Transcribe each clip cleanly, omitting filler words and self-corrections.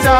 যা।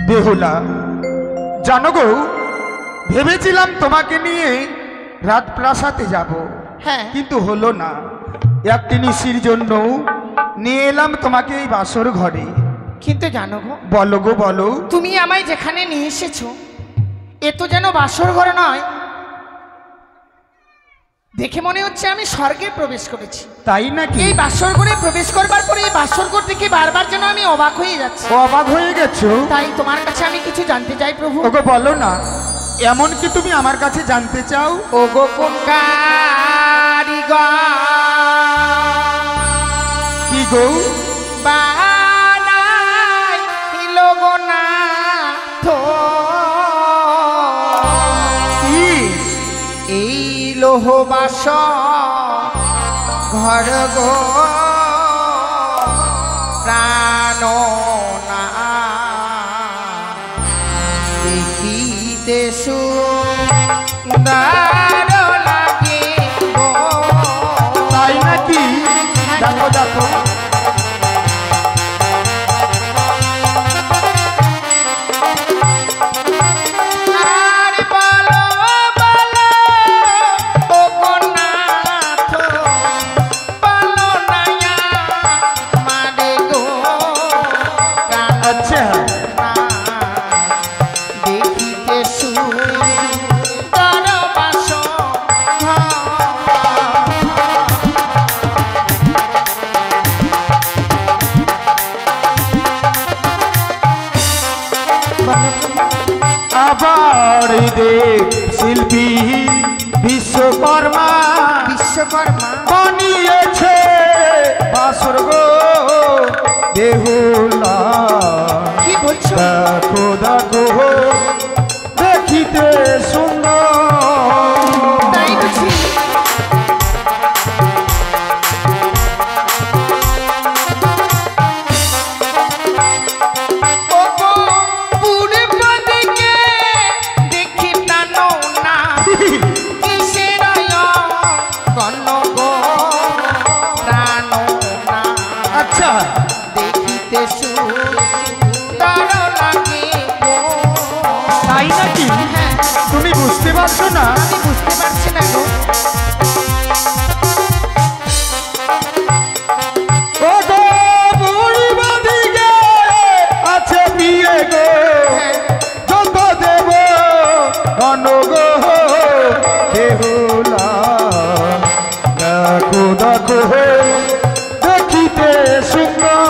বেহুলা, জানো গো, ভেবেছিলাম তোমাকে নিয়ে রাজপ্রাসাদে যাব, হ্যাঁ, কিন্তু হলো না। একটি নিশির জন্য নিয়ে এলাম তোমাকে এই বাসর ঘরে। কিন্তু জানো গো, বলো গো বলো। তুমি আমায় যেখানে নিয়ে এসেছো এ তো যেন বাসর ঘর নয়, দেখে মনে হচ্ছে আমি স্বর্গে প্রবেশ করেছি। তাই নাকি? এই বাসর ঘরে প্রবেশ করবার পরে এই বাসর ঘর থেকে বারবার যেন আমি অবাক হয়ে যাচ্ছি। অবাক হয়ে গেছো? তাই তোমার কাছে আমি কিছু জানতে চাই প্রভু। ওগো বলো না, এমন কি তুমি আমার কাছে জানতে চাও? ওগো কোন কারিগর কি গো? বানাইলো গো নাথ এই লোহ বাস ঘর গো প্রাণ না দেখিতে সুন্দর লাগে গো। তাই নাকি? দেখো দেখো। আবার দেব শিল্পী বিশ্বকর্মা বানিয়েছে বাসর গো বেহুলা। কি বলছো? দেখো দেখো দেখিতে সুন্দর। তাই বুঝি? তাই নাকি? তুমি বুঝতে পারছো না? আমি বুঝতে পারছি না গো। আছে বিয়ে গো যত দেব গো বেহুলা। দেখো দেখো দেখিতে সুন্দর।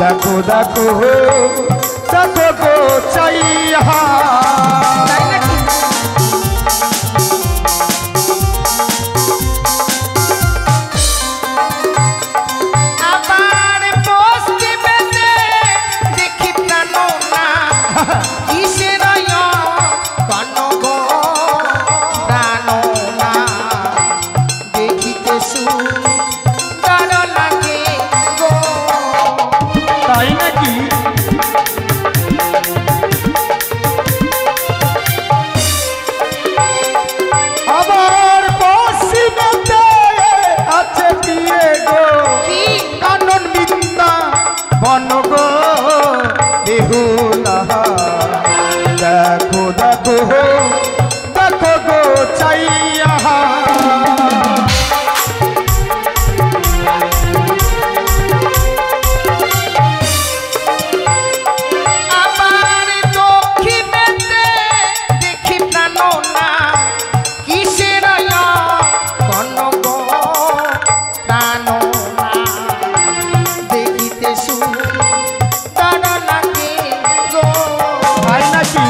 দেখো দেখো দেখো গো চাইয়া। তাই নাকি? দেখো দেখো গো চাইয়া আমার দক্ষিণেতে দেখি প্রাণনা কিসের কনক প্রাণনা দেখিতে সুন্দর লাগে গো। তাই নাকি?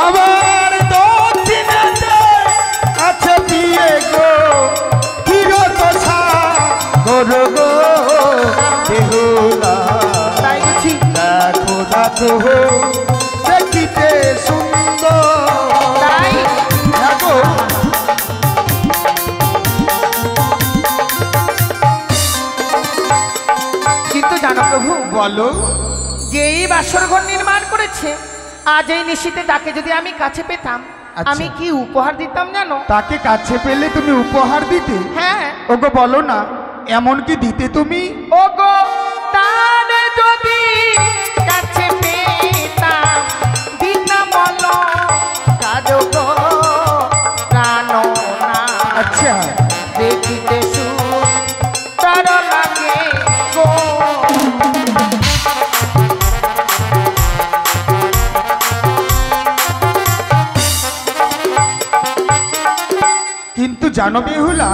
আমার দক্ষিণেতে আছে বিয়ে গো কিরত সাগর গো বেহুলা তাই বুঝি? দেখো দেখো দেখিতে সুন্দর। তাই দেখো কিন্তু জানো প্রভু, বলো যে এই বাসর ঘর নির্মাণ করেছে, আজ এই নিশীতে তাকে যদি আমি কাছে পেতাম, আচ্ছা। আমি কি উপহার দিতাম জানো? তাকে কাছে পেলে তুমি উপহার দিতে? হ্যাঁ ওগো বলো না, এমন কি দিতে তুমি? ওগো তার যদি কাছে পেতাম দিতাম বলো কাজো গো প্রাণনা আচ্ছা দেখিতে সুন্দর লাগে গো। কিন্তু জানো বেহুলা,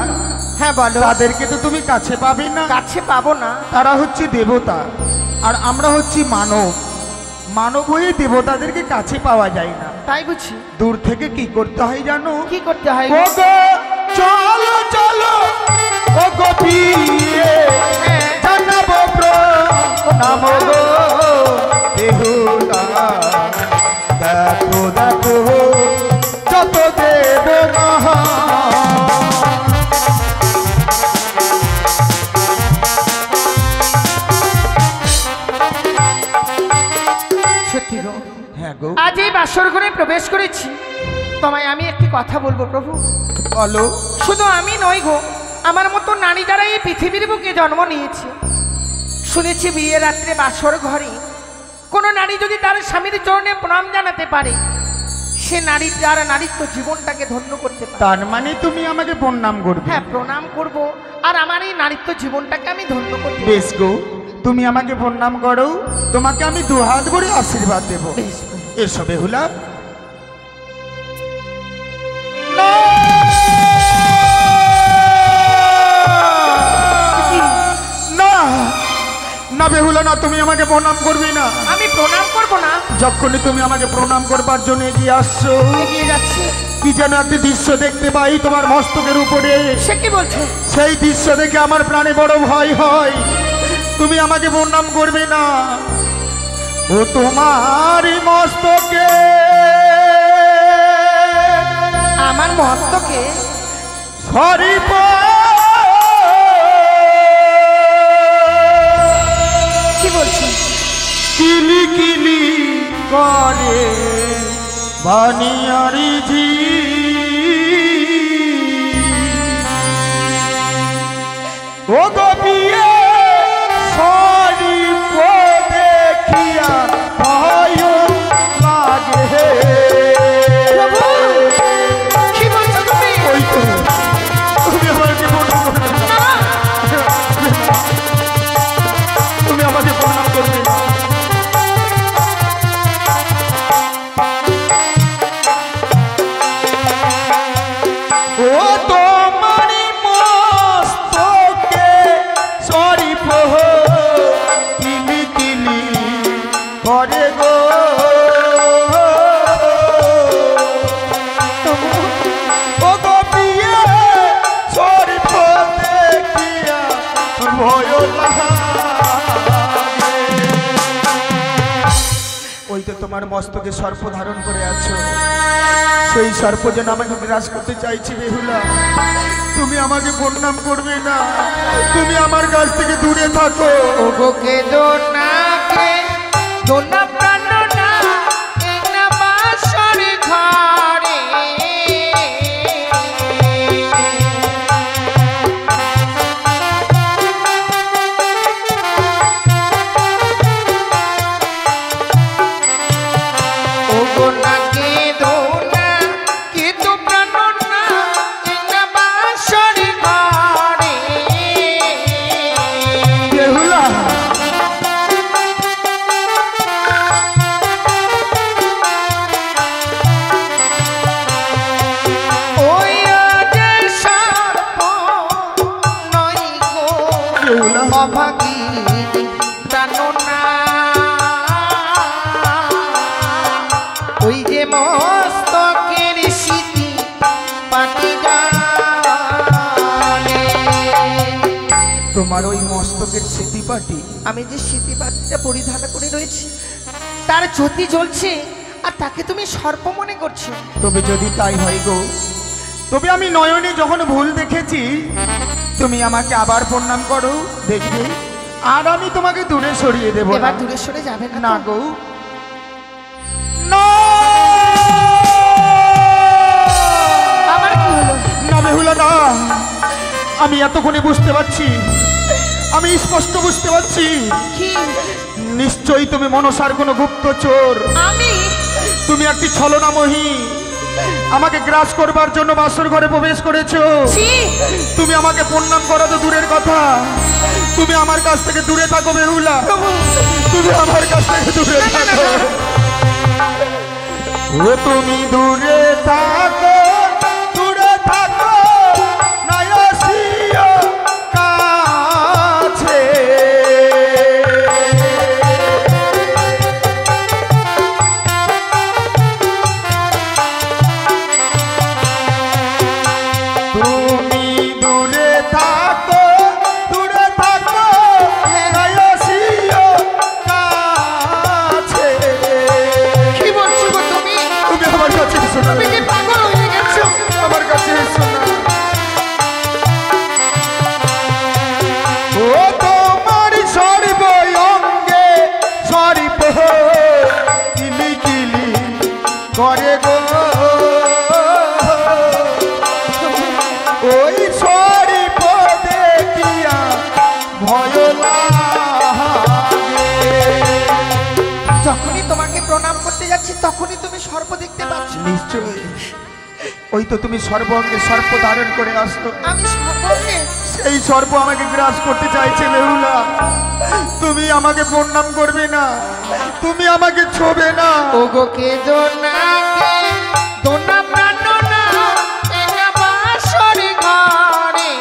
হ্যাঁ বলো। তাদেরকে তো তুমি কাছে পাবে না। কাছে পাবো না? তারা হচ্ছে দেবতা আর আমরা হচ্ছি মানব। মানব হয়ে দেবতাদেরকে কাছে পাওয়া যায় না। তাই বুঝি? দূর থেকে কি করতে হয় জানো? কি করতে হয়? ওগো চলো চলো ওগো বিয়ে হ্যাঁ। জানাবো প্রণাম গো বেহুলা দেখো দেখো যত দেব মহা। সত্যি গো, হ্যাঁ গো আজ এই বাসর ঘরে প্রবেশ করেছি, তোমায় আমি একটি কথা বলবো প্রভু। বলো। শুধু আমি নই গো, আমার মতো নারী যারা এই পৃথিবীর বুকে জন্ম নিয়েছে, শুনেছি বিয়ের রাত্রে বাসর ঘরে কোনো নারী যদি তার স্বামীর চরণে প্রণাম জানাতে পারে, সে নারী যার নারীত্ব জীবনটাকে ধন্য করতে পারে। তার মানে তুমি আমাকে প্রণাম করবে? হ্যাঁ প্রণাম করব, আর আমার এই নারীত্ব জীবনটাকে আমি ধন্য করব। বেশ গো, তুমি আমাকে প্রণাম করো, তোমাকে আমি দুহাত ভরে আশীর্বাদ দেব। বেশ গো। এসো বেহুলা। না না বেহুলা না, তুমি আমাকে প্রণাম করবে না। আমি প্রণাম করব না? যখনই তুমি আমাকে প্রণাম করবার জন্য এগিয়ে আসছো, এগিয়ে যাচ্ছি, কি যেন একটি দৃশ্য দেখতে পাই তোমার মস্তকের উপরে। সে কি বলছো? সেই দৃশ্য দেখে আমার প্রাণে বড় ভয় হয়। তুমি আমাকে প্রণাম করবে না। ও তোমার মস্তকে, আমার মস্তকে সরি কি বলছো? কিলি কিলি করে বানিয়ারি ঝি, ও গো বিয়ে সরি দেখিয়া ভয় লাগে। প্রভু, কি বলছো তুমি? ওই তো তুমি আমাকে প্রণাম করবে না। না, তুমি আমাকে প্রণাম করবে না। ও তোমারি মস্তকে সরি কিলি কিলি করে গো। ও গো বিয়ে সরি দেখিয়া ভয় লাগে। ওই তো তোমার মস্তকে সর্প ধারণ করে আছো, সেই সর্প যেন আমাকে বিরাজ করতে চাইছি। বেহুলা, তুমি আমাকে প্রণাম করবে না, তুমি আমার কাছ থেকে দূরে থাকো। ওগোকে দোনাকে দোনা প্রাণনা এই না বাসর ঘরে, অভাগী জানো না ওই যে মস্তকের স্মৃতি পাটি জানে তোমার ওই মস্তকের স্মৃতিপাটি আমি যে স্মৃতিপাটিটা পরিধান করে রয়েছি তার জ্যোতি জ্বলছে আর তাকে তুমি সর্প মনে করছো। তবে যদি তাই হয় গো, তবে আমি নয়নে যখন ভুল দেখেছি তুমি আমাকে আবার প্রণাম করো, দেখবে আর আমি তোমাকে দূরে সরিয়ে দেবো না। এবার দূরে সরে যাবে না গো, আমার কি হলো? না বেহুলা না, আমি এতক্ষণে বুঝতে পারছি, আমি স্পষ্ট বুঝতে পারছি কি? নিশ্চয়ই তুমি মনসার কোনো গুপ্তচর। আমি? তুমি একটি ছলনাময়ী, আমাকে গ্রাস করবার জন্য বাসর ঘরে প্রবেশ করেছো। তুমি আমাকে প্রণাম করা তো দূরের কথা, তুমি আমার কাছ থেকে দূরে থাকো বেহুলা, তুমি আমার কাছ থেকে দূরে থাকো। ও তুমি দূরে থাকো, দূরে থাকো, নাই আসিও কাছে। তুমি দূরে থাকো, দূরে থাকো, নাই আসিও কাছে। কি বলছো গো তুমি? তুমি আমার কাছে এসো না, তুমি কি পাগল হয়ে গেছো? আমার কাছে এসো না। ও তোমার সর্বঙ্গে সর্ব কিলি কিলি করে গো, ওই সর্ব দেখিয়া ভয় লাগে। যখনই তোমাকে প্রণাম করতে যাচ্ছি তখনই তুমি সর্প দেখতে পাচ্ছ। নিশ্চয়, ওই তো তুমি সর্বঙ্গে সর্প ধারণ করে আসতো, আমি সর্বঙ্গে? এই সর্প আমাকে গ্রাস করতে চাইছে বেহুলা। তুমি আমাকে প্রণাম করবে না, তুমি আমাকে ছোবে না। ওগো কে দোনাকে দোনা প্রাণনা একা বাসর ঘরে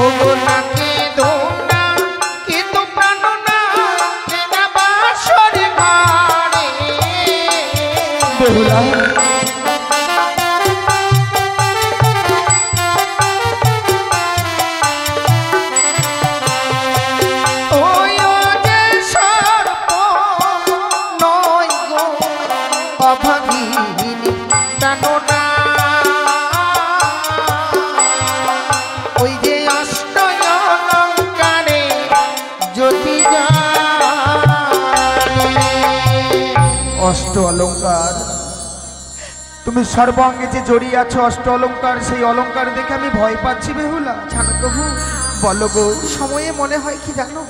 ওগো নাকে দোনা কে তো প্রাণনা একা বাসর ঘরে বেহুলা, ওই যে সর্প নয় গো অভাগিনী জানো না ওই যে অষ্ট অলঙ্কারে জ্যোতি জানে। অষ্ট অলঙ্কার, তুমি সর্বাঙ্গে যে জড়িয়ে আছো অষ্ট অলঙ্কার, সেই অলঙ্কার দেখে আমি ভয় পাচ্ছি বেহুলা। জানো প্রভু, বলো গো। সময়ে মনে হয় কি জানো,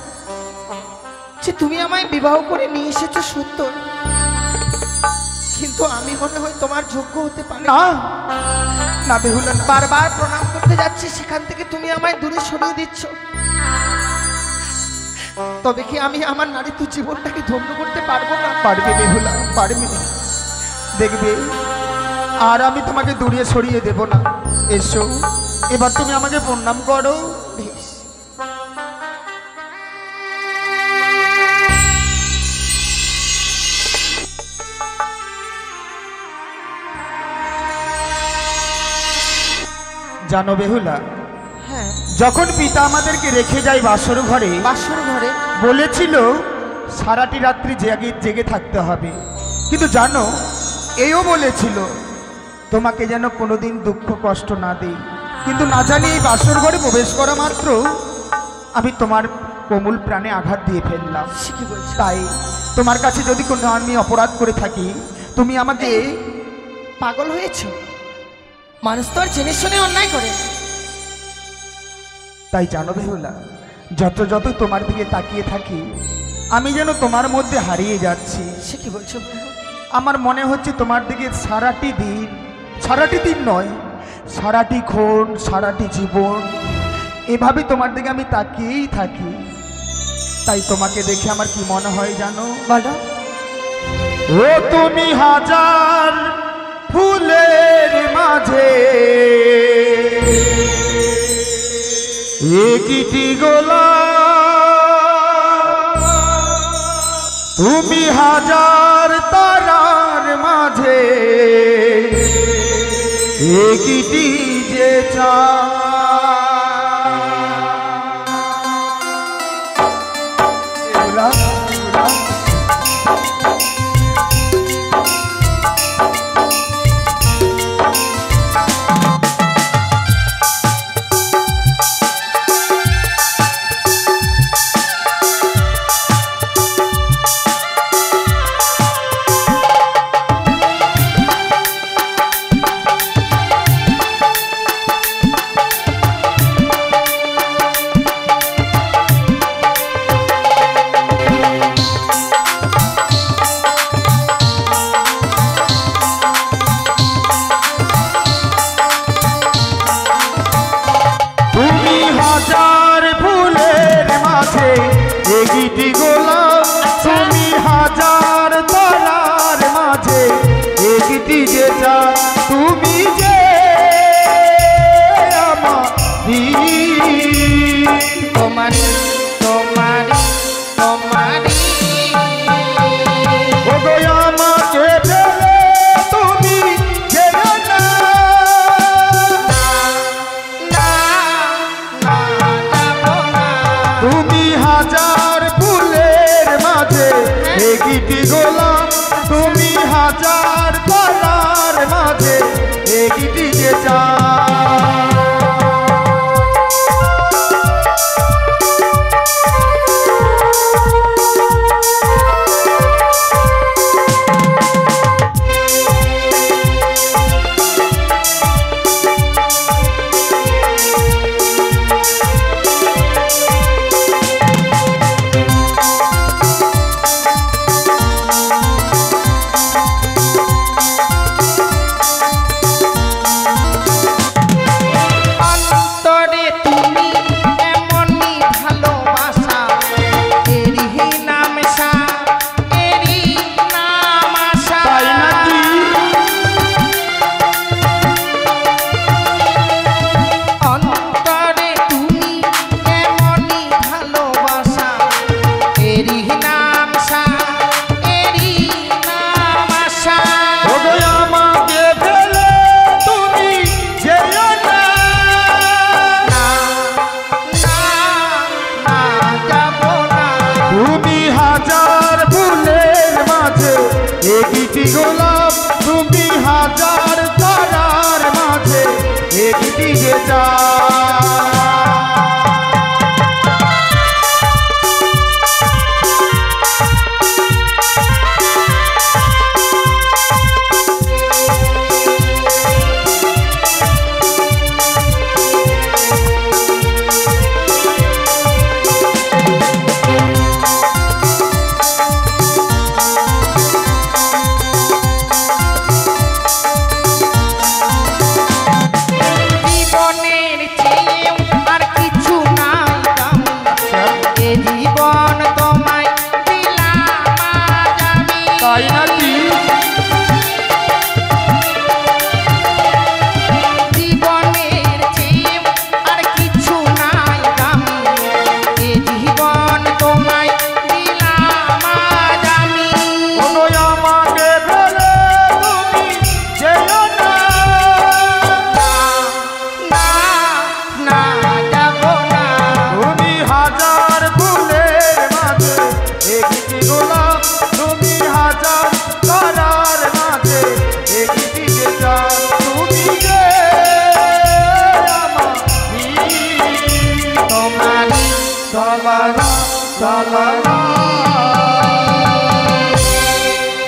যে তুমি আমায় বিবাহ করে নিয়ে এসেছো সত্য, কিন্তু আমি মনে হয় তোমার যোগ্য হতে পারি না না বেহুলা না। বারবার প্রণাম করতে যাচ্ছি, সেখান থেকে তুমি আমায় দূরে সরিয়ে দিচ্ছ। তবে কি আমি আমার নারীত্ব জীবনটাকে ধন্য করতে পারবো না? পারবে বেহুলা, পারবে, দেখবে আর আমি তোমাকে দূরে সরিয়ে দেব না। এসো, এবার তুমি আমাকে প্রণাম করো। বেশ। জানো বেহুলা, হ্যাঁ, যখন পিতা আমাদেরকে রেখে যায় বাসর ঘরে, বাসর ঘরে বলেছিল সারাটি রাত্রি জেগে জেগে থাকতে হবে, কিন্তু জানো এও বলেছিল তোমাকে যেন কোনোদিন দুঃখ কষ্ট না দেই। কিন্তু না জানি এই বাসর ঘরে প্রবেশ করা মাত্র আমি তোমার কোমল প্রাণে আঘাত দিয়ে ফেললাম। সে কি বলছো? তাই তোমার কাছে যদি কোনো আমি অপরাধ করে থাকি, তুমি আমাকে পাগল হয়েছো? মানুষ তো আর জেনে শুনে অন্যায় করে না। তাই জানো বেহুলা, যত যত তোমার দিকে তাকিয়ে থাকি আমি যেন তোমার মধ্যে হারিয়ে যাচ্ছি। সে কি বলছো প্রভু? আমার মনে হচ্ছে তোমার দিকে সারাটি দিন নয়, সারাটি ক্ষণ, সারাটি জীবন এভাবে তোমার দিকে আমি তাকিয়েই থাকি। তাই তোমাকে দেখে আমার কি মনে হয় জানো? বলো। ও তুমি হাজার ফুলের মাঝে একটি গোলাপ, তুমি হাজার তারার মাঝে একটি যে একটি গোলাপ, তুমি হাজার তারার মাঝে একটি যে চাঁদ, তুমি যে আমারি তোমারি তোমারি তোমারি ও গো আমাকে ফেলে তুমি যেও না, না না যাবো না। তুমি হাজার ফুলের মাঝে একটি গোলাপ, তুমি হাজার তারার মাঝে একটি যে চাঁদ। তুমি হাজার ফুলের মাঝে একটি গোলাপ, তুমি হাজার তারার মাঝে একটি যে চাঁদ।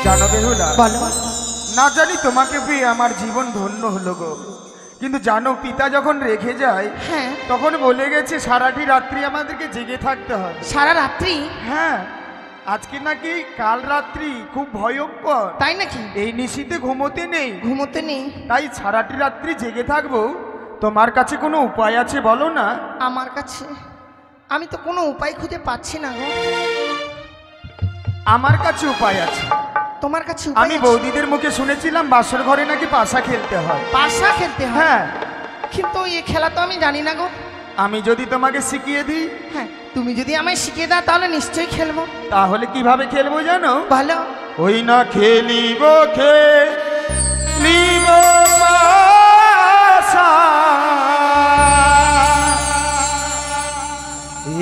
জানো বেহুলা, না জানি তোমাকে পেয়ে আমার জীবন ধন্য হলো গো, কিন্তু জানো পিতা যখন রেখে যায় হ্যাঁ তখন বলে গেছে সারাটি রাত্রি আমাদেরকে জেগে থাকতে হবে। সারা রাত্রি? হ্যাঁ, আজকে নাকি কাল রাত্রি খুব ভয়ঙ্কর। তাই নাকি? এই নিশীতে ঘুমোতে নেই। ঘুমোতে নেই? তাই সারাটি রাত্রি জেগে থাকবো। তোমার কাছে কোনো উপায় আছে বলো না? আমার কাছে আমি তো কোনো উপায় খুঁজে পাচ্ছি না গো। আমার কাছে উপায় আছে। তোমার কাছে উপায় আমি আছে? বৌদিদের মুখে শুনেছিলাম বাসর ঘরে নাকি পাশা খেলতে হয়। পাশা খেলতে হয়? হ্যাঁ, কিন্তু এই খেলা তো আমি জানি না গো। আমি যদি তোমাকে শিখিয়ে দিই, হ্যাঁ, তুমি যদি আমায় শিখিয়ে দাও তাহলে নিশ্চয়ই খেলবো। তাহলে কিভাবে খেলবো জানো? ভালো। ওই না খেলিব খেলিব পাশা,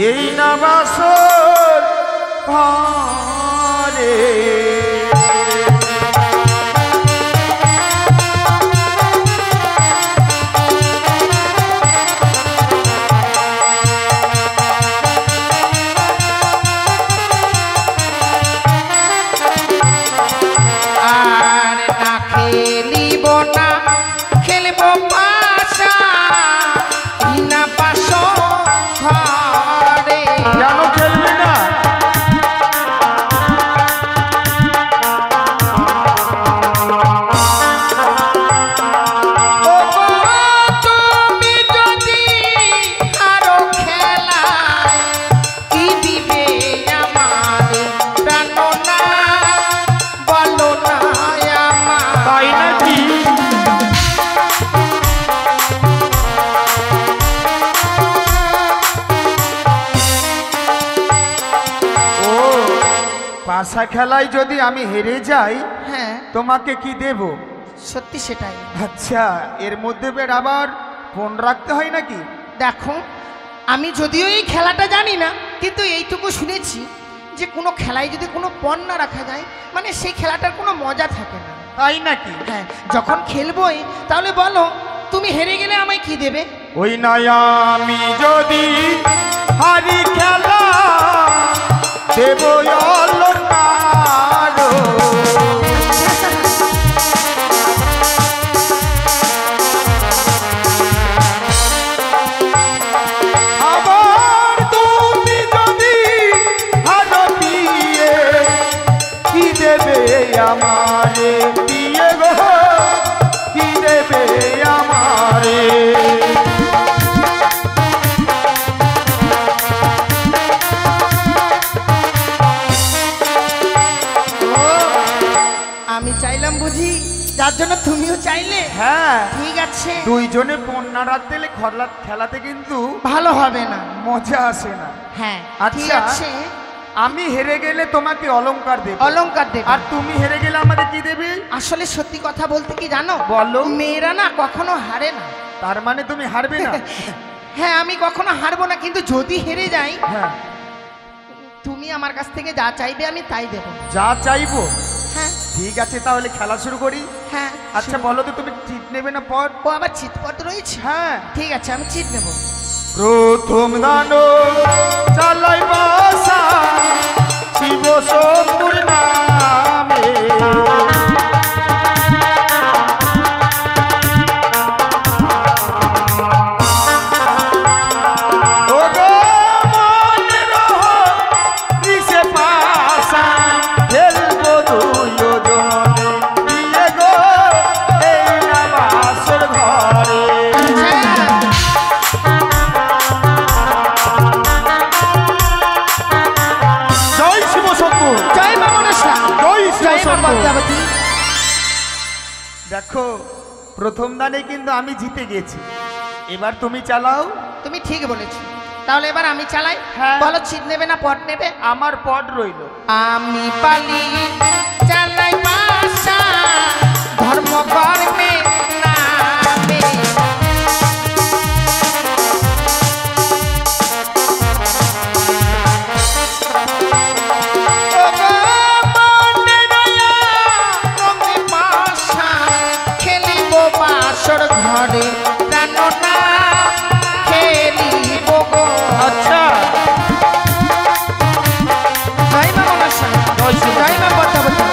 এই না বাসর ঘরে। আর না খেলিব না, খেলব পাশা, না পাশো ঘরে। কেন খেলবি না? ও গো, তুমি যদি আরো খেলায় কি দিবে আমার প্রাণনা, বলো না আমার। তাই নাকি? ও, পাশা খেলায় যদি আমি হেরে যাই হ্যাঁ, তোমাকে কি দেব? সত্যি সেটাই। আচ্ছা, এর মধ্যে বের আবার ফোন রাখতে হয় নাকি? দেখো, আমি যদিও এই খেলাটা জানি না, কিন্তু এইটুকু শুনেছি যে কোনো খেলায় যদি কোনো পণ না রাখা যায়, মানে সেই খেলাটার কোনো মজা থাকে না। তাই নাকি? হ্যাঁ, যখন খেলবোই তাহলে বলো তুমি হেরে গেলে আমায় কি দেবে? ওই নাই আমি যদি হারি খেলা দেব অলঙ্কার। আবার তুমি যদি হারো বিয়ে কি দেবে আমারে? বিয়ে গো কি দেবে আমারে? আমি চাইলাম বুঝি, যার জন্য তুমিও চাইলে। হ্যাঁ, ঠিক আছে, দুইজনে পণ্যা রাত দিলে খেলাতে কিন্তু ভালো হবে না। মজা আসে না। হ্যাঁ, ঠিক আচ্ছা, আছে। আমি হেরে গেলে তোমাকে অলংকার দেব, অলংকার দেবে। আর তুমি হেরে গেলে আমাকে কি দেবে? আসলে সত্যি কথা বলতে কি জানো, বলো। মেয়েরা না কখনো হারে না। তার মানে তুমি হারবে না? হ্যাঁ, আমি কখনো হারবো না, কিন্তু যদি হেরে যাই হ্যাঁ, তুমি আমার কাছ থেকে যা চাইবে আমি তাই দেবো। যা চাইবো। হ্যাঁ ঠিক আছে, তাহলে খেলা শুরু করি। হ্যাঁ। আচ্ছা বলো তো, তুমি চিট নেবে না পট? ও আবার চিৎপট রয়েছে? হ্যাঁ, ঠিক আছে, আমি চিট নেবো। প্রথম দানো চালাই বাসা শিব শম্ভুর নামে। ও গো মনে রহ রিসে পাশা খেলবো দুইজনে বিয়ে গো এই না বাসর ঘরে। জয় শিব শম্ভু, জয় মা মনসা, জয় শিব জয় মা শম্ভু। পদ্মাবতী। দেখো, প্রথম দানে কিন্তু আমি জিতে গেছি, এবার তুমি চালাও। তুমি ঠিক বলেছো, তাহলে এবার আমি চালাই। হ্যাঁ। বলো চিট নেবে না পট নেবে? আমার পট রইল। আমি পালি চালাই বাসা ধর্ম কর্মে নামে। খেলিব বাসর ঘরে প্রাণনা খেলিব গো। আচ্ছা, জয় মা মনসা, জয় মা পদ্মাবতী,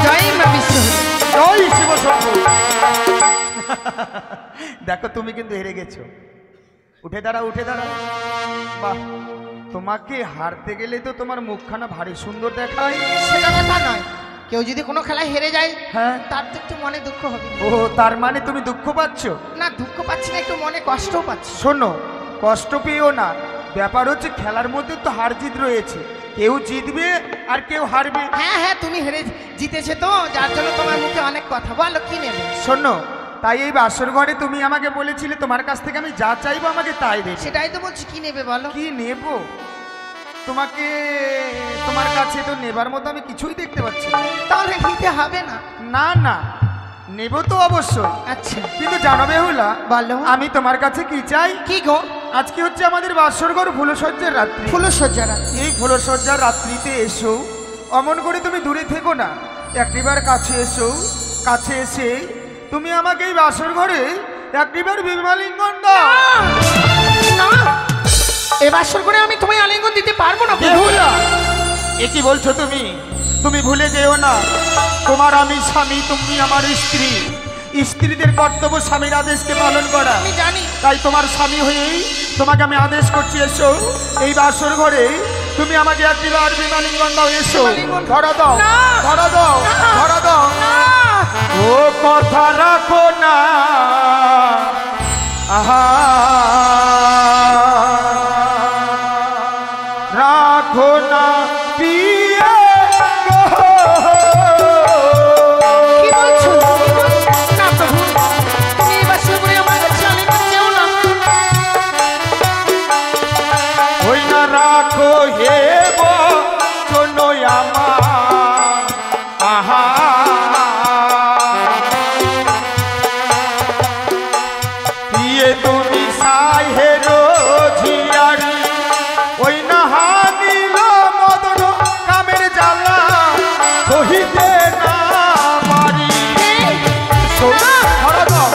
জয় মা বিশ্বহরি। জয় শিব শম্ভু। দেখো, তুমি কিন্তু হেরে গেছো। উঠে দাঁড়াও, উঠে দাঁড়াও। বাহ, তোমাকে হারতে গেলে তো তোমার মুখখানা ভারী সুন্দর দেখায়। সেটা কথা নয়, কেউ যদি কোনো খেলায় হেরে যায় হ্যাঁ, তার তো একটু মনে দুঃখ হবে। ও তার মানে তুমি দুঃখ পাচ্ছ? না, দুঃখ পাচ্ছি না, একটু মনে কষ্টও পাচ্ছি। শোনো, কষ্ট পেও না। ব্যাপার হচ্ছে খেলার মধ্যে তো হার জিত রয়েছে, কেউ জিতবে আর কেউ হারবে। হ্যাঁ হ্যাঁ, তুমি হেরে জিতেছে তো, যার জন্য তোমার মুখে অনেক কথা। বলো কি নেবে? শোনো, তাই এই বাসর ঘরে তুমি আমাকে বলেছিলে তোমার কাছ থেকে আমি যা চাইবো আমাকে তাই দেবে। সেটাই তো বলছি, কি নেবে বলো? কি নেব তোমাকে? তোমার কাছে তো নেবার মতো আমি কিছুই দেখতে পাচ্ছি না। তাহলে নিতে হবে না। না না, নেব তো অবশ্যই। আচ্ছা কিন্তু জানো বেহুলা, বলো। আমি তোমার কাছে কি চাই? কি গো? আজকে হচ্ছে আমাদের বাসর ঘর ফুলসজ্জার রাত্রি। ফুলসজ্জা রাত্রি। এই ফুলসজ্জার রাত্রিতে এসো, অমন করে তুমি দূরে থেকো না, একটিবার কাছে এসো। কাছে এসে তুমি আমাকে এই বাসর ঘরে একটিবার বিমালিঙ্গন দাও। না, এ বাসর করে আমি তোমায় আলিঙ্গন দিতে পারবো না। বেহুলা, এ কি বলছো তুমি? তুমি ভুলে যেও না, তোমার আমি স্বামী, তুমি আমার স্ত্রী। স্ত্রীদের কর্তব্য স্বামীর আদেশকে পালন করা। আমি জানি। তাই তোমার স্বামী হয়েই তোমাকে আমি আদেশ করছি, এসো এই বাসর ঘরে তুমি আমাকে একবার বিমালিঙ্গন দাও। এসো, বিমালিঙ্গন। ধরা দাও, না। ধরা দাও, না। ধরা দাও। না। ও কথা রাখো না, আহা রাখো না পিয়ে গো। কি বলছো? না প্রভু, তুমি এই বাসর করে আমার কাছে আলিঙ্গন চেও না। ওই না রাখো হে শোনো আমার, আহা পিয়ে তুমি সাই হেরো ঝিয়ারি। ওই না হানিল মদন কামের জ্বালা সহিতে না পারি। ধরো দাও,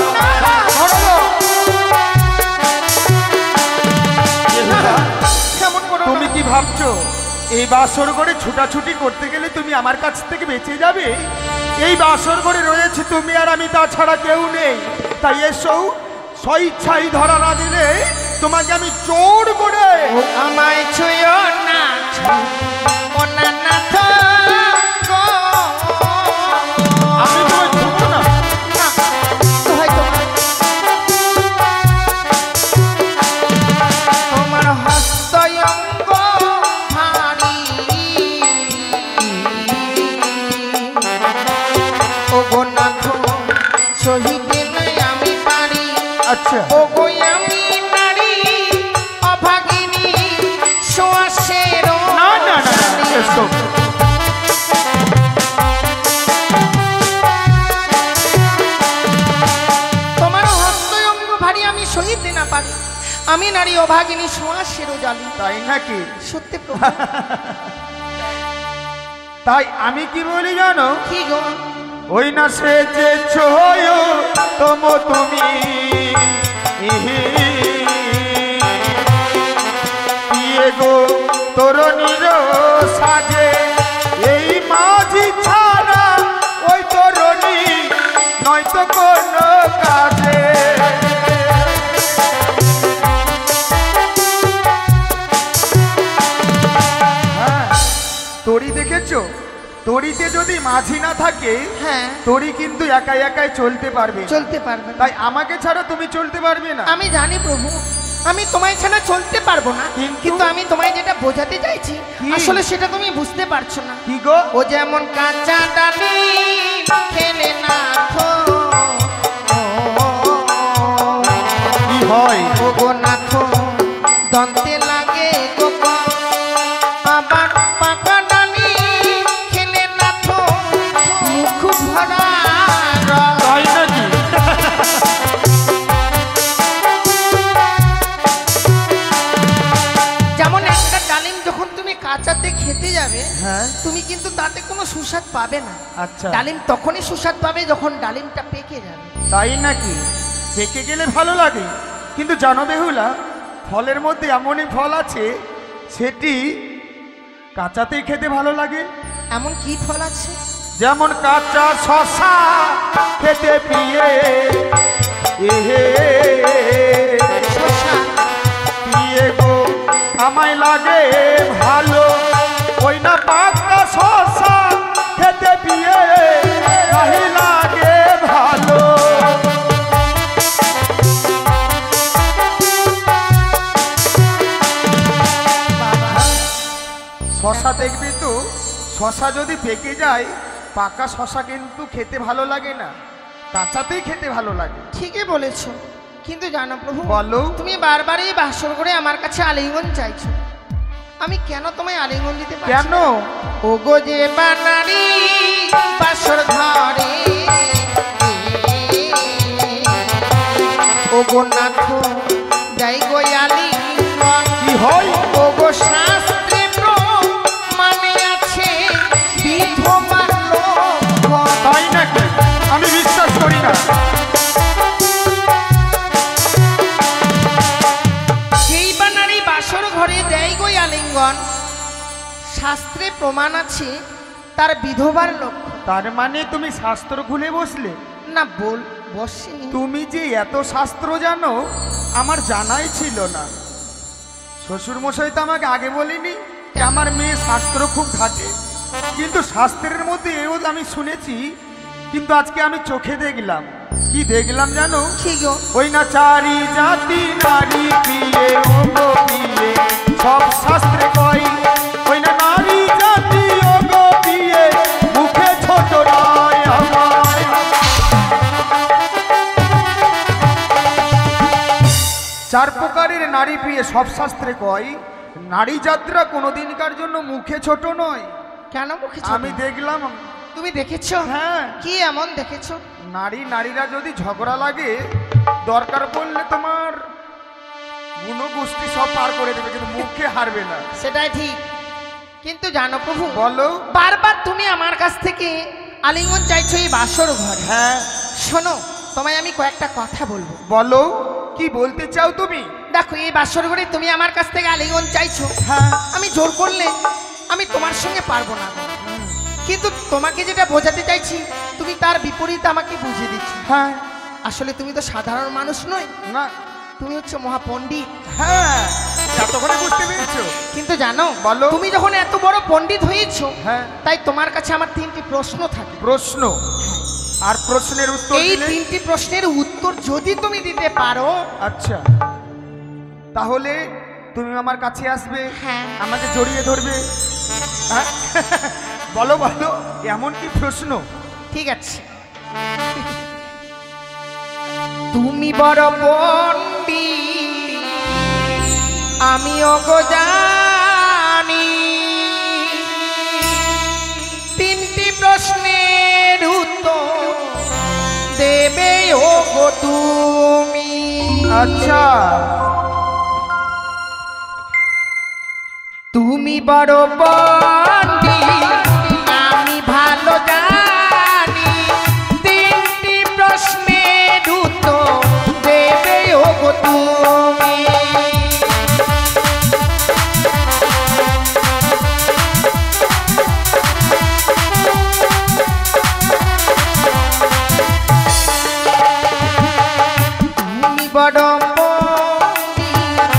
ধরো দাও। কেমন করো? তুমি কি ভাবছো এই বাসর ঘরে ছুটাছুটি করতে গেলে তুমি আমার কাছ থেকে বেঁচে যাবে? এই বাসর ঘরে রয়েছে তুমি আর আমি, তাছাড়া কেউ নেই। তাই এসো, স্বইচ্ছাই ধরা না দিলে তোমাকে আমি জোর করে। আমায় ছুঁয়ো না, ও না না তো গো। আমি তোমায় ছুঁবো না। না, তো হয়তো তোমার হস্তয়ঙ্গ ভারী। ও গো নাথ, সহিতে নয় আমি পারি। আচ্ছা, ও গো আমি নারী অভাগিনী, সোয়াশের না না না, এসো। তোমার হস্তয়ঙ্গ ভারী, আমি সহিতে না পারি। আমি নারী অভাগিনী, সোয়াশের জালি। তাই নাকি? সত্যি প্রভু। তাই আমি কি বলি জানো? কি গো? ওই না সে যে ছয় তম তুমি পিয়ে গো তরুণীর সাজে। এই মাঝি ছাড়া ওই তরুণী নয়তো কোন কাজে। হ্যাঁ, তরি দেখেছো? তরিতে যদি মাঝি না থাকে, হ্যাঁ, তরি কিন্তু একাই একাই চলতে পারবে। চলতে পারবে না। তাই আমাকে ছাড়া তুমি চলতে পারবে না। আমি জানি প্রভু, আমি তোমায় ছাড়া চলতে পারবো না। কিন্তু আমি তোমায় যেটা বোঝাতে চাইছি, কি? আসলে সেটা তুমি বুঝতে পারছো না। কি গো? ও যেমন কাঁচা ডালি খেলে না খো। কি হয়? ও গো নাথ, দন্তে লাগে গোপ। আবার পাকা ডালি খেলে না খো, মুখ ভরা রস। তাই নাকি? যেমন একটা ডালিম যখন তুমি কাঁচাতে খেতে যাবে, হ্যাঁ, তুমি কিন্তু তাতে কোনো সুস্বাদ পাবে না। আচ্ছা, ডালিম তখনই সুস্বাদ পাবে যখন ডালিমটা পেকে যাবে। তাই নাকি? পেকে গেলে ভালো লাগে, কিন্তু জানো বেহুলা, ফলের মধ্যে এমনই ফল আছে সেটি কাঁচাতেই খেতে ভালো লাগে। এমন কি ফল আছে? যেমন কাঁচা শশা খেতে পিয়ে এহে শসা। পিয়ে গো আমায় লাগে ভালো। ওই না পাকা শশা খেতে পিয়ে নাহি লাগে ভালো। শশা শশা যদি পেকে যায়, পাকা শশা কিন্তু খেতে ভালো লাগে না, কাঁচাতেই খেতে ভালো লাগে। ঠিকই বলেছো, কিন্তু জানো প্রভু, বলো। তুমি বারবারই বাসর করে আমার কাছে আলিঙ্গন চাইছো, আমি কেন তোমায় আলিঙ্গন দিতে পারছি কেন? না? ও গো যে বানারি বাসর ঘরে, ও গো নাথ যাই গো আলিঙ্গন, কি হয়? ও গো শাস্ত্রে প্রমাণে আছে বিধবার লক্ষণ। তাই নাকি? আমি বিশ্বাস করি না। সেই বানারি বাসর ঘরে দেয় গো আলিঙ্গন, শাস্ত্রে প্রমাণ আছে তার বিধবার লক্ষণ। তার মানে তুমি শাস্ত্র খুলে বসলে? না বসিনি। তুমি যে এত শাস্ত্র জানো আমার জানাই ছিল না। শ্বশুর মশাই তো আমাকে আগে বলিনি যে আমার মেয়ে শাস্ত্র খুব ঘাটে, কিন্তু শাস্ত্রের মধ্যে এও আমি শুনেছি, কিন্তু আজকে আমি চোখে দেখলাম। কি দেখলাম জানো? কি গো? ওই না চারি জাতি নারী প্রিয়ে ও গো প্রিয়ে, সব শাস্ত্রে কই ওই না নারী জাতি ও গো প্রিয়ে, মুখে ছোট নয় আমার। চার প্রকারের নারী প্রিয়ে সব শাস্ত্রে কয় নারী যাত্রা কোনোদিনকার জন্য মুখে ছোট নয়। কেন মুখে ছোট? আমি দেখলাম। তুমি দেখেছো? হ্যাঁ। কি এমন দেখেছো? নারীরা যদি ঝগড়া লাগে, দরকার পড়লে তোমার গুণগোষ্ঠী সব পার করে দেবে, কিন্তু মুখে হারবে না। সেটাই ঠিক, কিন্তু জানো প্রভু, বলো। বারবার তুমি আমার কাছ থেকে আলিঙ্গন চাইছো এই বাসর ঘরে। হ্যাঁ। শোনো, তোমায় আমি কয়েকটা কথা বলবো। বলো, কি বলতে চাও তুমি? দেখো, এই বাসর ঘরে তুমি আমার কাছ থেকে আলিঙ্গন চাইছো, হ্যাঁ। আমি জোর করলে আমি তোমার সঙ্গে পারবো না, কিন্তু তোমাকে যেটা বোঝাতে চাইছি তুমি তার বিপরীত আমাকে বুঝিয়ে দিচ্ছ। হ্যাঁ। আসলে তুমি তো সাধারণ মানুষ নয়, না। তুমি হচ্ছে মহাপণ্ডিত। হ্যাঁ, এতক্ষণে বুঝতে পেরেছো? কিন্তু জানো, বলো। তুমি যখন এত বড় পণ্ডিত হয়েছো, হ্যাঁ, তাই তোমার কাছে আমার 3টি প্রশ্ন থাকে। প্রশ্ন? আর প্রশ্নের উত্তর এই দিলে? 3টি প্রশ্নের উত্তর যদি তুমি দিতে পারো, আচ্ছা, তাহলে তুমি আমার কাছে আসবে, হ্যাঁ, আমাকে জড়িয়ে ধরবে। হ্যাঁ? বলো বলো, এমন কি প্রশ্ন? ঠিক আছে। তুমি বড় পণ্ডিত, আমি অগো জানি, 3টি প্রশ্নের উত্তর দেবে ওগো তুমি। আচ্ছা। তুমি বড় পণ্ডিত, আমি ভালো জানি, 3টি প্রশ্নের উত্তর দেবে ওগো তুমি। তুমি বড় পণ্ডিত,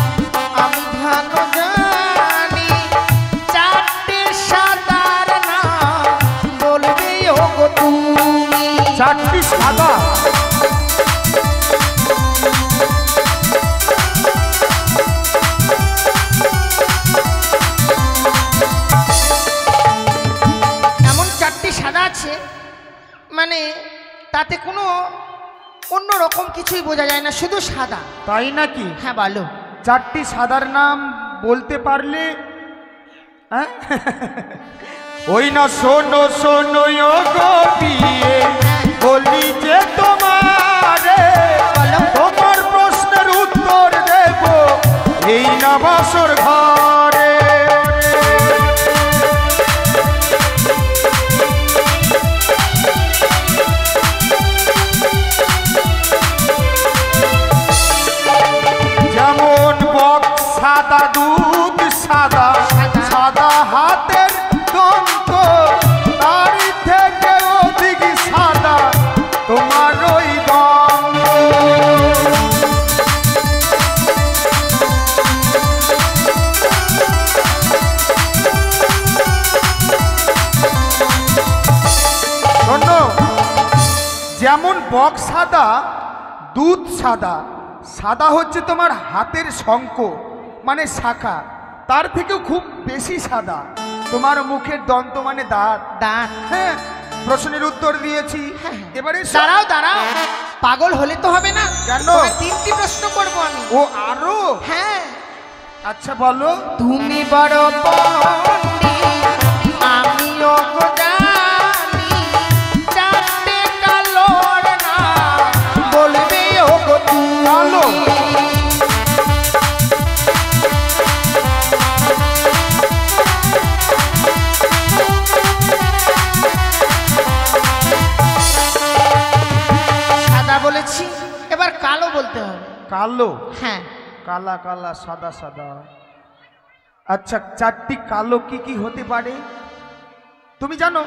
আমি ভালো জানি, 4টে সাদার নাম বলবে ওগো তুমি। 4টি সাদা? এমন 4টি সাদা আছে, মানে তাতে কোনো অন্য রকম কিছুই বোঝা যায় না, শুধু সাদা। তাই নাকি? হ্যাঁ, বলো। 4টি সাদার নাম বলতে পারলে? হ্যাঁ। ওই না শোনো শোনো ও গো প্রিয়ে, বলি যে তোমারে, তোমার প্রশ্নের উত্তর দেব এই না বাসর ঘরে। যেমন বক সাদা, দুধ সাদা, সাদা হাতের দন্ত, তার থেকে অধিক সাদা তোমার ওই গন্ধ। শোনো, যেমন বক সাদা, দুধ সাদা, সাদা হচ্ছে তোমার হাতের শঙ্খ মানে শাখা, তার থেকেও খুব বেশি সাদা। তোমার মুখের দন্ত মানে দাঁত। দাঁত। হ্যাঁ, প্রশ্নের উত্তর দিয়েছি। এবারে দাঁড়াও দাঁড়াও, পাগল হলে তো হবে না। কেন? তোমায় 3টি প্রশ্ন করব আমি। ও আরো? হ্যাঁ। আচ্ছা বলো। তুমি বড় পণ্ডিত, আমিও জানি, চারটে কালোর নাম বলবে ও গো তুমি। কালো? সাদা বলেছি, এবার কালো বলতে হবে। কালো? হ্যাঁ। কালা কালা সাদা সাদা। আচ্ছা, 4টি কালো কি কি হতে পারে তুমি জানো?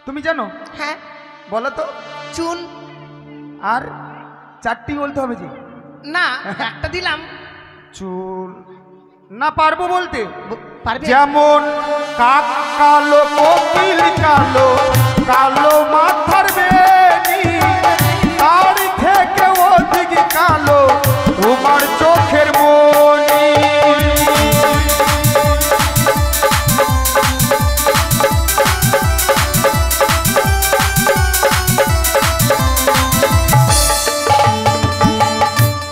তুমি জানো? হ্যাঁ। বলো তো। চুন। আর 4টি বলতে হবে যে? না, একটা দিলাম। চুল না, পারবো বলতে। পারবে? যেমন কাক কালো, কোকিল কালো, কালো মাথার বেনি, তার থেকে অধিক কালো তোমার চোখের মনি।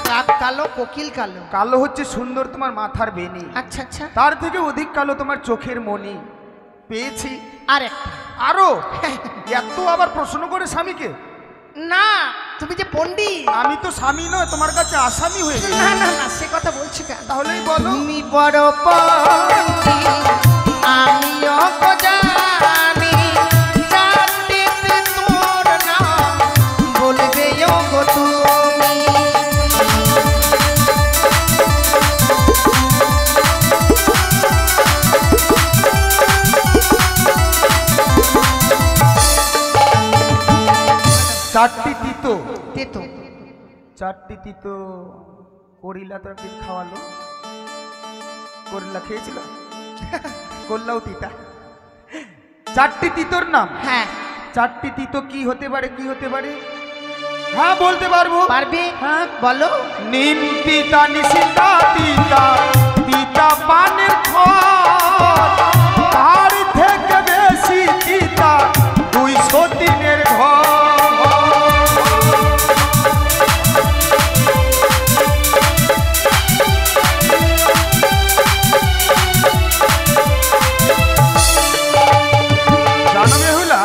কাক কালো, কোকিল কালো। কালো হচ্ছে সুন্দর তোমার মাথার বেনি, আচ্ছা আচ্ছা। তার থেকে অধিক কালো তোমার চোখের মনি। পেয়েছি। আর একটা। আরো? এত আবার প্রশ্ন করে স্বামীকে? না, তুমি যে পণ্ডিত। আমি তো স্বামী নয়, তোমার কাছে আসামি হয়ে গেছি। না না না, সে কথা বলছি কেন? তাহলেই বলো। তুমি বড় পণ্ডিত, আমিও জানি, চারটিতে তোর নাম বলবে ও গো তুমি। চারটি তিতো। তেতো। 4টি তিতো। করিলা তো একদিন খাওয়ালো। করিলা খেয়েছিল? করলাও তিতা। 4টি তিতোর নাম। হ্যাঁ। 4টি তিতো কি হতে পারে, কি হতে পারে? হ্যাঁ বলতে পারবো। পারবে? হ্যাঁ বলো। নিম তিতা, নিশিতা তিতা, তিতা পানের খড়, তার থেকে বেশি তিতা 200 দিনের ঘর। জানো বেহুলা,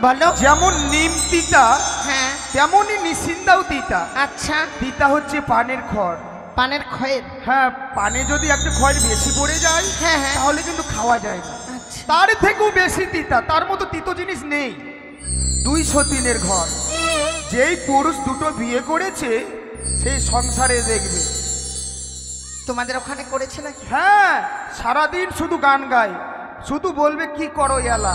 বলো। যেমন নিম তিতা হ্যাঁ। তেমনই নিশিন্দাও তিতা। আচ্ছা। তিতা হচ্ছে পানের খড়। পানের খয়ের। হ্যাঁ, পানে যদি একটা খড় বেশি পড়ে যায় হ্যাঁ হ্যাঁ। তাহলে কিন্তু খাওয়া যায় না। আচ্ছা। তার থেকেও বেশি তিতা, তার মতো তিতো জিনিস নেই। 200 দিনের ঘর। যেই পুরুষ দুটো বিয়ে করেছে সেই সংসারে দেখবে। তোমাদের ওখানে করেছে নাকি? হ্যাঁ, সারাদিন শুধু গান গায়, শুধু বলবে কি করো এলা।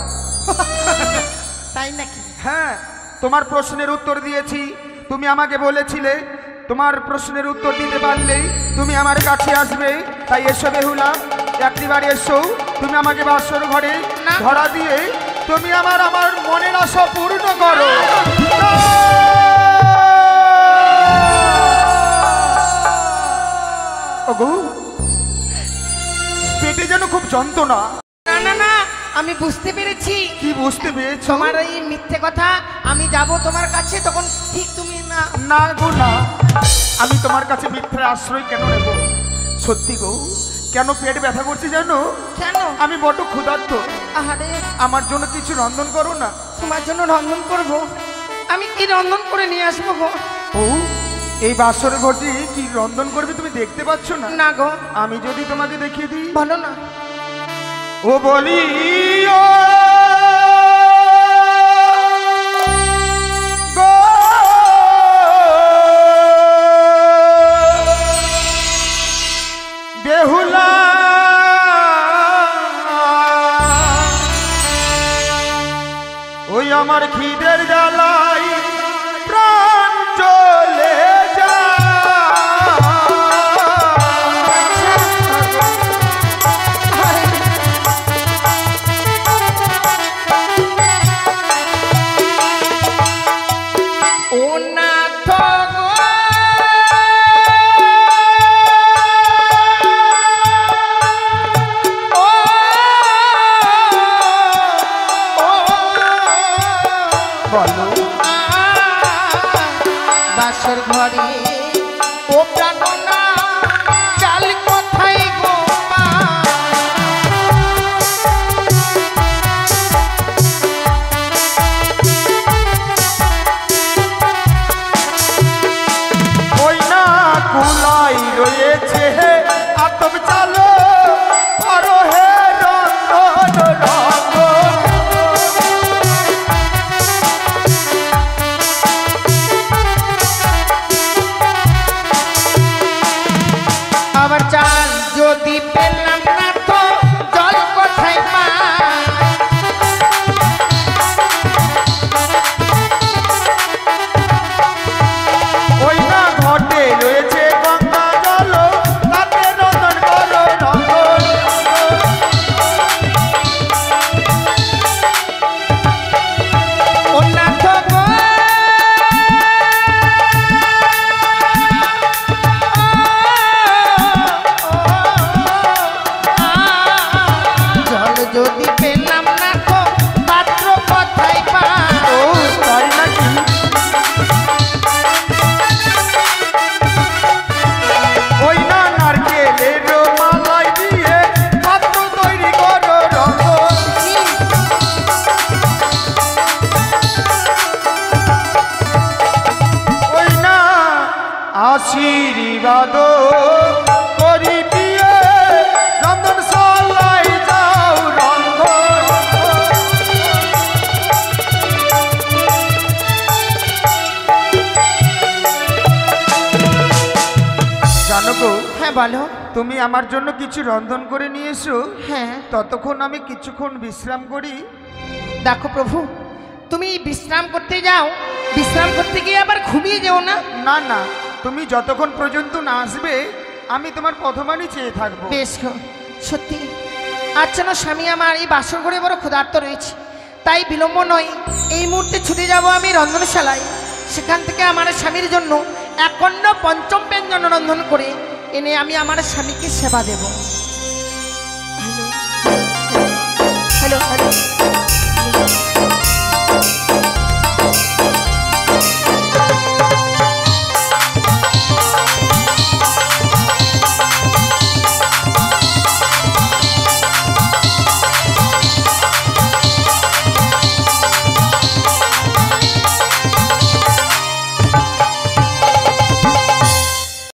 তাই নাকি? হ্যাঁ, তোমার প্রশ্নের উত্তর দিয়েছি, তুমি আমাকে বলেছিলে তোমার প্রশ্নের উত্তর দিতে পারলেই তুমি আমার কাছে আসবে। তাই এসো বেহুলা, একটিবার এসো। তুমি আমাকে বাসর ঘরে না। ধরা দিয়ে তুমি আমার মনের আশা পূর্ণ করো। ওগো, পেটে যেন খুব যন্ত্রণা। না না না, আমি বুঝতে পেরেছি। কি বুঝতে পেরেছো? তোমার এই মিথ্যে কথা। আমি যাব তোমার কাছে, তখন ঠিক তুমি না। না গো না, আমি তোমার কাছে মিথ্যা আশ্রয় কেন নেব? সত্যি গো, কেন পেট ব্যথা করছে জানো? কেন? আমি বড্ড ক্ষুধার্ত। আহারে, আমার জন্য কিছু রন্ধন করো না। তোমার জন্য রন্ধন করব? আমি কি রন্ধন করে নিয়ে আসবো গো? ও, এই বাসর ঘরটি কি রন্ধন করবে তুমি দেখতে পাচ্ছ না? না গো। আমি যদি তোমাকে দেখিয়ে দিই? বলো না। ও বলি ও গো, বেহুলা, ওই আমার খিদের জ্বালাই প্রাণ চলে যায়। আশীর্বাদ করি প্রিয়ে রন্ধন শালাই যাও রন্ধন। জানো গো, হ্যাঁ বলো। তুমি আমার জন্য কিছু রন্ধন করে নিয়ে এসো, হ্যাঁ ততক্ষণ আমি কিছুক্ষণ বিশ্রাম করি। দেখো প্রভু, তুমি বিশ্রাম করতে যাও, বিশ্রাম করতে গিয়ে আবার ঘুমিয়ে যেও না। না না, তুমি যতক্ষণ পর্যন্ত না আসবে আমি তোমার পথমানি চেয়ে থাকবো। বেশ গো, সত্যি আজ যেন স্বামী আমার এই বাসর ঘরে বড় ক্ষুধার্ত রয়েছে, তাই বিলম্ব নয়, এই মুহূর্তে ছুটে যাব আমি রন্ধনশালায়। সেখান থেকে আমার স্বামীর জন্য এক অন্য পঞ্চম ব্যঞ্জন রন্ধন করে এনে আমি আমার স্বামীকে সেবা দেব। Hello hello hello.